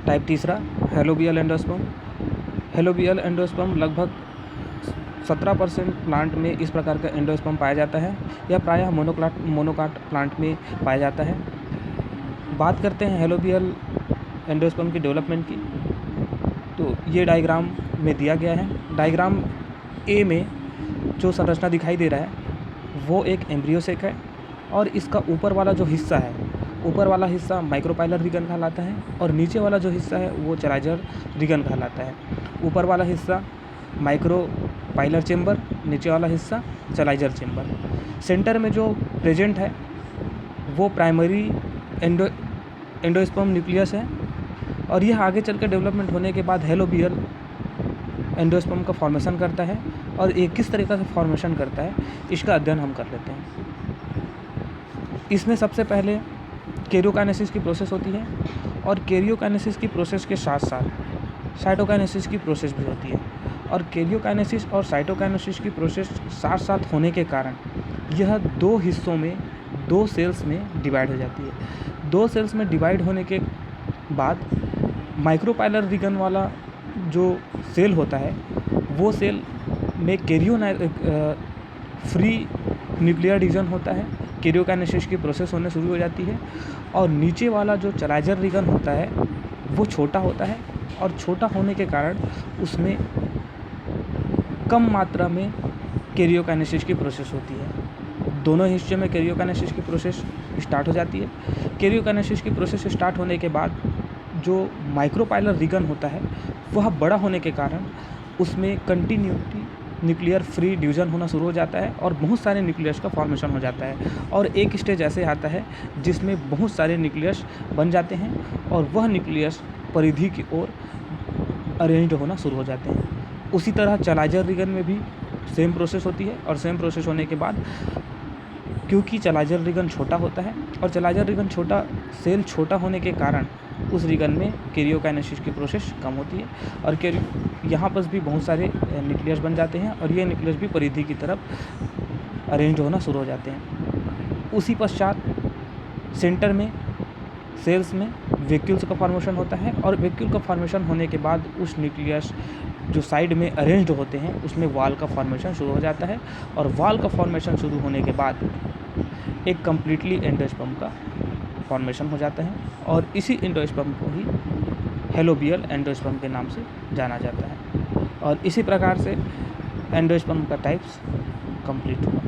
Type तीसरा helobial endosperm. Helobial endosperm लगभग 17% plant में इस प्रकार का एंडोस्पर्म पाया जाता है। यह प्रायः मोनोकाट प्लांट में पाया जाता है। बात करते हैं हेलोबियल एंडोस्पर्म की डेवलपमेंट की, तो ये डायग्राम में दिया गया है। डायग्राम ए में जो संरचना दिखाई दे रहा है वो एक एम्ब्रियो सेक है, और इसका ऊपर वाला जो हिस्सा है, ऊपर वाला हिस्सा माइक्रोपाइलर रिगन कहलाता है, और नीचे वाला जो हिस्सा है वो चलाइजर रिगन कहलाता है। ऊपर वाला हिस्सा माइक्रोपाइलर चेंबर, नीचे वाला हिस्सा चलाइजर चेंबर। सेंटर में जो प्रेजेंट है वो प्राइमरी एंडोस्पर्म न्यूक्लियस है, और यह आगे चलकर डेवलपमेंट होने के बाद हेलोबियल एंडोस्पर्म का फॉर्मेशन करता है। और ये किस तरीक़े से फॉर्मेशन करता है इसका अध्ययन हम कर लेते हैं। इसमें सबसे पहले कैरियोकाइनेसिस की प्रोसेस होती है, और कैरियोकाइनेसिस की प्रोसेस के साथ साथ साइटोकाइनेसिस की प्रोसेस भी होती है। और कैरियोकाइनेसिस और साइटोकाइनेसिस की प्रोसेस साथ साथ होने के कारण यह दो हिस्सों में, दो सेल्स में डिवाइड हो जाती है। दो सेल्स में डिवाइड होने के बाद माइक्रोपाइलर रिगन वाला जो सेल होता है वो सेल में फ्री न्यूक्लियर डिवीजन होता है, कैरियोकाइनेसिस की प्रोसेस होने शुरू हो जाती है। और नीचे वाला जो चलाइजर रिगन होता है वो छोटा होता है, और छोटा होने के कारण उसमें कम मात्रा में कैरियोकाइनेसिस की प्रोसेस होती है। दोनों हिस्सों में कैरियोकाइनेसिस की प्रोसेस स्टार्ट हो जाती है। कैरियोकाइनेसिस की प्रोसेस स्टार्ट होने के बाद जो माइक्रोपाइलर रिगन होता है वह बड़ा होने के कारण उसमें कंटिन्यूटी न्यूक्लियर फ्री डिवीजन होना शुरू हो जाता है, और बहुत सारे न्यूक्लियस का फॉर्मेशन हो जाता है। और एक स्टेज ऐसे आता है जिसमें बहुत सारे न्यूक्लियस बन जाते हैं, और वह न्यूक्लियस परिधि की ओर अरेंज्ड होना शुरू हो जाते हैं। उसी तरह चलाइजर रिगन में भी सेम प्रोसेस होती है, और सेम प्रोसेस होने के बाद क्योंकि चलाइजर रिगन छोटा होता है, और चलाइजर रिगन छोटा, सेल छोटा होने के कारण उस रिगन में कैरियोकाइनेसिस की प्रोसेस कम होती है, और यहाँ पर भी बहुत सारे न्यूक्लियस बन जाते हैं, और ये न्यूक्लियस भी परिधि की तरफ अरेंज होना शुरू हो जाते हैं। उसी पश्चात सेंटर में सेल्स में वैक्यूल्स का फॉर्मेशन होता है, और वैक्यूल का फॉर्मेशन होने के बाद उस न्यूक्लियस जो साइड में अरेंज्ड होते हैं उसमें वॉल का फॉर्मेशन शुरू हो जाता है, और वॉल का फॉर्मेशन शुरू होने के बाद एक कम्प्लीटली एंडोस्पर्म का फॉर्मेशन हो जाता है, और इसी एंडोस्पर्म को ही हेलोबियल एंडोस्पर्म के नाम से जाना जाता है। और इसी प्रकार से एंडोस्पर्म का टाइप्स कंप्लीट हुआ।